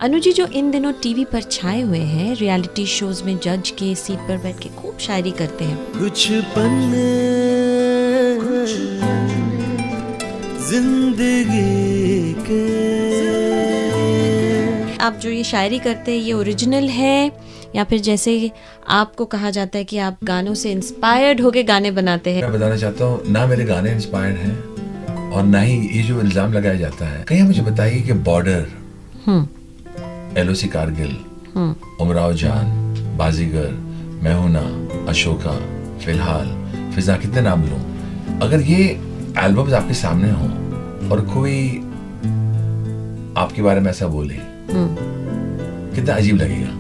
अनु जी, जो इन दिनों टीवी पर छाए हुए हैं, रियलिटी शोज में जज के सीट पर बैठ के खूब शायरी करते हैं। कुछ पन्ने जिंदगी के। आप जो ये शायरी करते हैं, ये ओरिजिनल है या फिर जैसे आपको कहा जाता है कि आप गानों से इंस्पायर्ड होके गाने बनाते हैं? मैं बताना चाहता हूँ, ना मेरे गाने इंस्पायर्ड हैं और ना ही ये जो इल्जाम लगाया जाता है। कहीं मुझे बताइए कि बॉर्डर, LOC कारगिल, उमराव जान, बाजीगर, मैं हूं ना, अशोका, फिलहाल, फिजा, कितने नाम लूं? अगर ये एल्बम्स आपके सामने हों और कोई आपके बारे में ऐसा बोले, कितना अजीब लगेगा।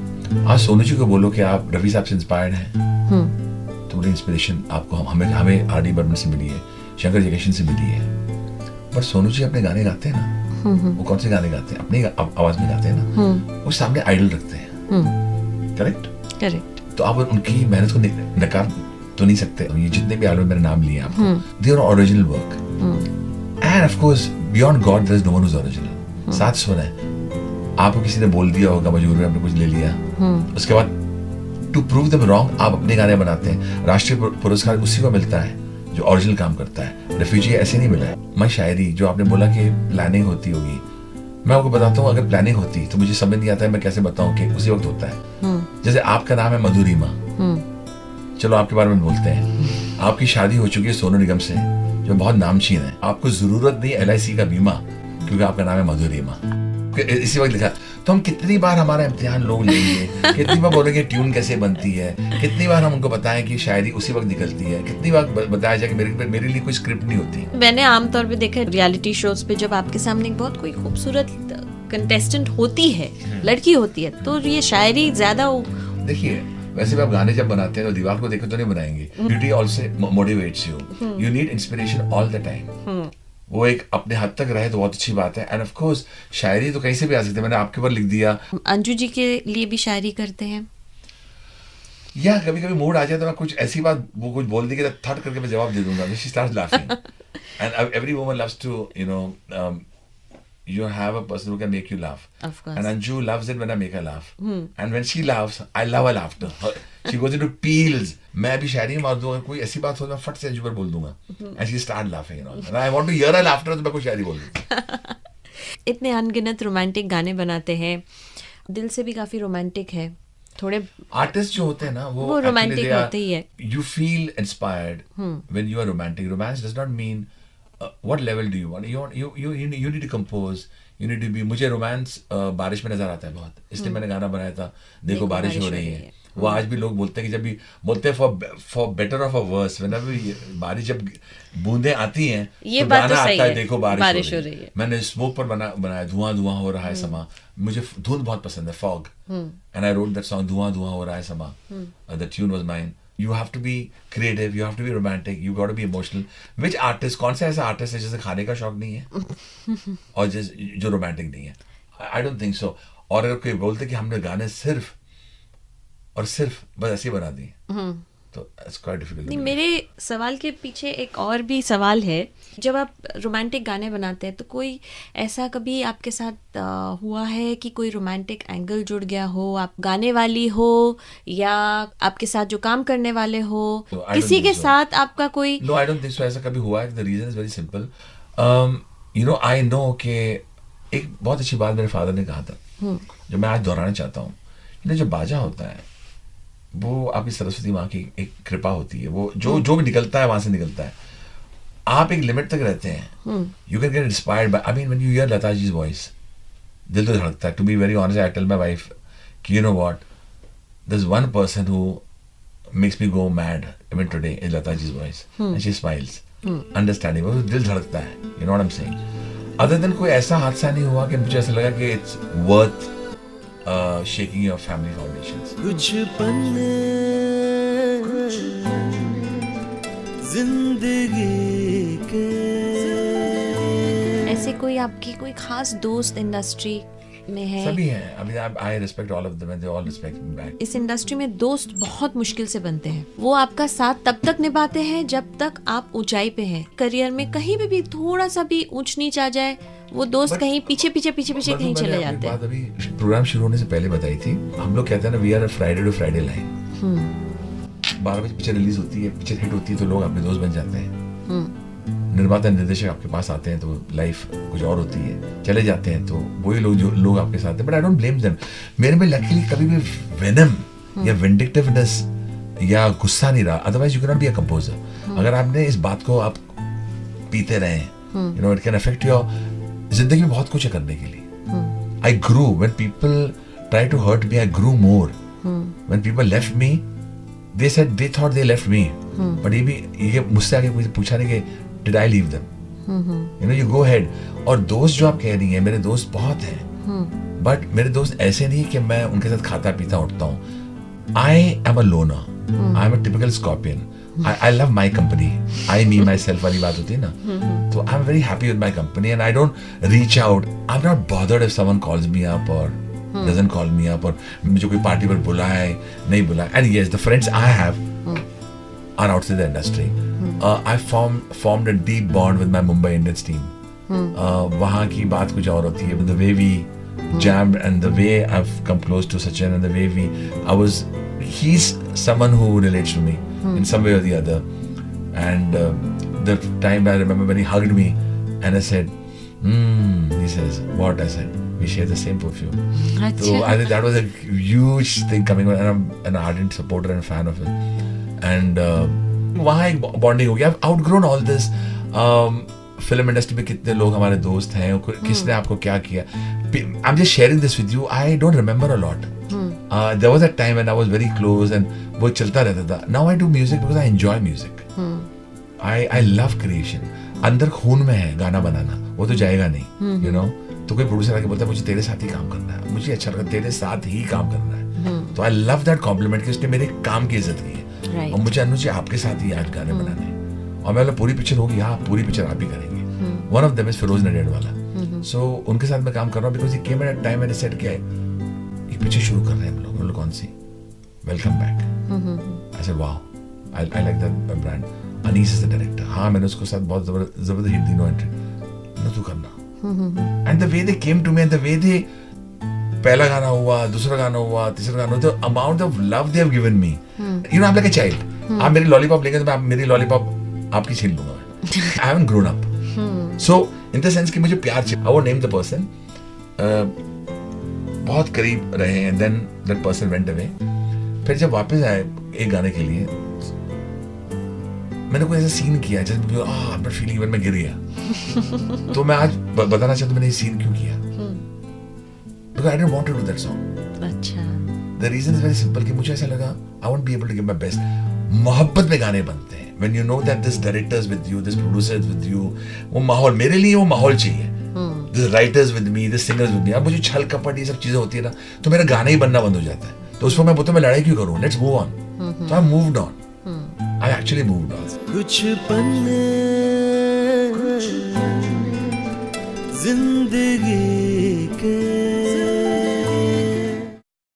आज सोनू जी को बोलो कि आप रफी साहब से इंस्पायर्ड हैं, तो बड़ी इंस्पिरेशन आपको हमें RD बर्मन से मिली है, शंकर जयकिशन से मिली है। पर सोनू जी अपने गाने गाते हैं ना, वो कौन से गाने गाते हैं? अपनी आवाज में गाते हैं ना, वो सामने आइडल रखते हैं। करेक्ट। तो आप उनकी मेहनत को नकार तो नहीं सकते। ये जितने भी एल्बम मैंने नाम लिए आपको, they are original work, and of course beyond God there is no one who is original. साथ सुना है, आपको किसी ने बोल दिया होगा, मजबूर में आपने कुछ ले लिया, उसके बाद टू प्रूव देम रॉन्ग आप अपने गाने बनाते हैं। राष्ट्रीय पुरस्कार उसी को मिलता है जो ओरिजिनल काम करता है। रेफ्यूजी ऐसे नहीं मिला है। मैं शायरी जो आपने बोला कि प्लानिंग होती होगी, मैं आपको बताता हूँ, अगर प्लानिंग होती तो मुझे समझ नहीं आता है मैं कैसे बताऊं कि उसी वक्त होता है। जैसे आपका नाम है मधुरिमा, चलो आपके बारे में बोलते हैं। आपकी शादी हो चुकी है सोनू निगम से, जो बहुत नामचीन है। आपको जरूरत नहीं LIC का बीमा, क्योंकि आपका नाम है मधुरिमा, इसी वक्त लिखा। तो हम कितनी बार हमारा इम्तिहान लोग लेंगे, कितनी बार बोलेंगे ट्यून कैसे बनती है, कितनी बार हम उनको बताएं कि शायरी उसी वक्त निकलती है, कितनी बार बताया जाए कि मेरे लिए कोई स्क्रिप्ट नहीं होती। मैंने आमतौर पे देखा रियलिटी शोज पे, जब आपके सामने बहुत कोई खूबसूरत कंटेस्टेंट होती है, लड़की होती है, तो ये शायरी ज्यादा देखिए, वैसे भी आप गाने जब बनाते हैं तो दीवार को देखे तो नहीं बनाएंगे। Beauty also motivates you need inspiration all the time. वो एक अपने हद तक रहे तो बहुत अच्छी बात है। एंड ऑफ कोर्स शायरी तो कहीं से भी आ सकती है। मैंने आपके ऊपर लिख दिया। अंजू जी के लिए भी शायरी करते हैं या कभी कभी मूड आ जाए तो मैं कुछ ऐसी बात वो कुछ बोल देगी तो थट करके मैं जवाब दे दूंगा। She starts laughing and every woman loves to you have a person who can make you laugh. Of course. And Anju loves it when I make her laugh. And when she laughs, I love her laughter. She goes into peals. मैं भी शायरी मार दूंगा, कोई ऐसी बात हो तो मैं फट से अंजू पर बोल दूंगा. And she start laughing and all. And I want to hear her laughter, तो मैं कोई शायरी बोल दूंगा. इतने अनगिनत रोमांटिक गाने बनाते हैं, दिल से भी काफी रोमांटिक है। थोड़े आर्टिस्ट जो होते हैं ना वो रोमांटिक होते ही है। You feel inspired when you are romantic. Romance does not mean what level do you want? You need to compose. You need to be. मुझे रोमांस बारिश में नजर आता है बहुत, इसलिए मैंने गाना बनाया था, देखो बारिश हो रही है। वो आज भी लोग बोलते हैं कि जब भी बोलते हैं for better of a worse, whenever बारिश जब बूंदें आती हैं ये तो बात गाना तो सही आता है, है, देखो बारिश हो रही है। मैंने स्मोक पर बनाया, धुआं धुआं हो रहा है समा। मुझे धुंध बहुत पसंद है, fog, and I wrote that song, धुआं धुआं हो रहा है समा। The tune was mine. You have to be creative, you have to be romantic, you got to be emotional. Which artist, कौन सा ऐसा आर्टिस्ट है जिसे खाने का शौक नहीं है और जो रोमांटिक नहीं है? I don't think so. और अगर कोई बोलते कि हमने गाने सिर्फ और सिर्फ बस ऐसे बना दिए, तो it's quite difficult. नहीं, मेरे सवाल के पीछे एक और भी सवाल है। जब आप रोमांटिक गाने बनाते हैं तो कोई ऐसा कभी आपके साथ हुआ है कि कोई रोमांटिक एंगल जुड़ गया हो, आप गाने वाली हो या आपके साथ जो काम करने वाले हो, किसी के साथ आपका कोई? No, I don't think so. ऐसा कभी हुआ है? The reason is very simple. I know कि एक बहुत अच्छी बात मेरे फादर ने कहा था, जो मैं आज दोहराना चाहता हूँ। जो बाजा होता है वो आपकी सरस्वती माँ की एक कृपा होती है। वो जो भी निकलता है वहां से निकलता है। आप एक लिमिट तक रहते हैं। You can get inspired by, when you hear Lata ji's voice, दिल तो धड़कता है। To be very honest, I tell my wife कि you know what, there is one person who makes me go mad even today is Lata ji's voice, and she smiles understanding. वो दिल धड़कता है, you know what I am saying. Other than कोई ऐसा हादसा नहीं हुआ कि मुझे ऐसा लगा कि it's worth shaking your family foundations. कुछ पन्ने जिंदगी के। ऐसे कोई आपकी कोई खास दोस्त इंडस्ट्री में है? सभी हैं। I respect all of them and they all respect me back. इस इंडस्ट्री में दोस्त बहुत मुश्किल से बनते हैं। वो आपका साथ तब तक निभाते हैं जब तक आप ऊंचाई पे हैं। करियर में कहीं भी थोड़ा सा भी ऊंच नीच आ जाए, वो दोस्त But- कहीं पीछे पीछे पीछे पीछे कहीं मैंने चले अपनी जाते हैं। बात अभी प्रोग्राम शुरू होने से पहले बताई थी। हम लोग कहते हैं ना, we are a Friday to Friday line. 12 बजे पिक्चर रिलीज होती है, पिक्चर हिट होती है तो लोग अपने दोस्त बन जाते हैं। निर्माता निर्देशक आपके पास आते हैं तो लाइफ कुछ और होती है, चले जाते हैं तो वही लोग जो लोग आपके साथ हैं। But I don't blame them. मेरे में लकीली कभी भी वेनम या विंडिक्टिवनेस या गुस्सा नहीं रहा। Otherwise you can not be a composer. अगर आपने इस बात को आप पीते रहे, you know, it can affect your जिंदगी में बहुत कुछ है करने के लिए। I grew when people try to hurt me, I grew more. When people left me, they said they thought they left me, but ये मुझसे आगे कोई पूछा नहीं कि did I leave them? You know, you go ahead. और दोस्त जो आप कह रही हैं, मेरे दोस्त बहुत हैं, बट मेरे दोस्त ऐसे नहीं कि मैं उनके साथ खाता पीता उठता हूँ। I am a loner. I am a typical scorpion. I love my company. I, me, myself वाली बात होती है ना, तो I'm very happy with my company and I don't reach out. I'm not bothered if someone calls me up or doesn't call me up, और मुझे कोई party पर बुलाए नहीं बुलाए। And yes, the friends I have are outside the industry. I formed a deep bond with my Mumbai Indians team. वहाँ की बात कुछ और होती है। The way we jammed and the way I've come close to Sachin and the way he's someone who relates to me in some way or the other. And the time I remember when he hugged me and I said, he says, what? I said, we share the same perfume. So I think that was a huge thing coming on, and I'm an ardent supporter and fan of it. And वहाँ एक bonding हो गया। I've outgrown all this. Film industry में कितने लोग हमारे दोस्त हैं, किसने आपको क्या किया। I'm just sharing this with you. I don't remember a lot. There was a time when I was very close and वो चलता रहता था. Now I do music because I enjoy music. I love creation. अंदर खून में है गाना बनाना, वो तो जाएगा नहीं, you know. तो कोई प्रोड्यूसर आके बोलता है मुझे तेरे साथ ही काम करना है, मुझे अच्छा लगता है तेरे साथ ही काम करना है, तो आई लव दैट कॉम्प्लीमेंट कि उसने मेरे काम की इज्जत की है। और मुझे अनुज आपके साथ ही आज गाने बनाने हैं, और मैं पूरी पिक्चर होगी, हाँ पूरी पिक्चर आप ही करेंगे। One of them is Firoz Nadiad वाला। सो उनके साथ मैं काम कर रहा हूँ because he came at a time when he said क्या है, एक पिक्चर शुरू कर रहे हैं हम लोग, कौन सी, welcome back. I said wow, I like that brand. Anees is the director. हाँ मैंने उसके साथ बहुत जबरदस्त हिट दी, नो एंट्री ना तू करना। And the way they came to me and the way they, पहला गाना हुआ, दूसरा गाना हुआ, तीसरा गाना हुआ, the amount of love they have given me. You know, I'm like a child. आप मेरी लॉलीपॉप लेंगे तो मैं मेरी लॉलीपॉप आपकी छीन लूंगा मैं। I haven't grown up. So in the sense कि मुझे प्यार चाहिए। I won't name the person. बहुत करीब रहे and then that person went away. फिर जब वापस आए एक गाने के लिए, मैंने कोई ऐसा सीन किया जैसे I'm not feeling when मैं गिर गया। तो मैं आज बताना चाहता हूँ मैंने ये सीन क्यों किया, because I didn't want to do that song. अच्छा। The reason is very simple कि मुझे ऐसा लगा I won't be able to give my best. मोहब्बत में गाने बनते हैं when you know that this director is with you, this producer is with you. वो माहौल मेरे लिए, वो माहौल चाहिए। This writers with me, this singers with me. अब मुझे छल कपट ये सब चीजें होती है ना, तो मेरा गाना ही बनना बंद हो जाता है। तो उसको मैं बोलता हूँ मैं लड़ाई क्यों करूँ, let's move on. So I moved on. I actually moved on. कुछ पन्ने जिंदगी के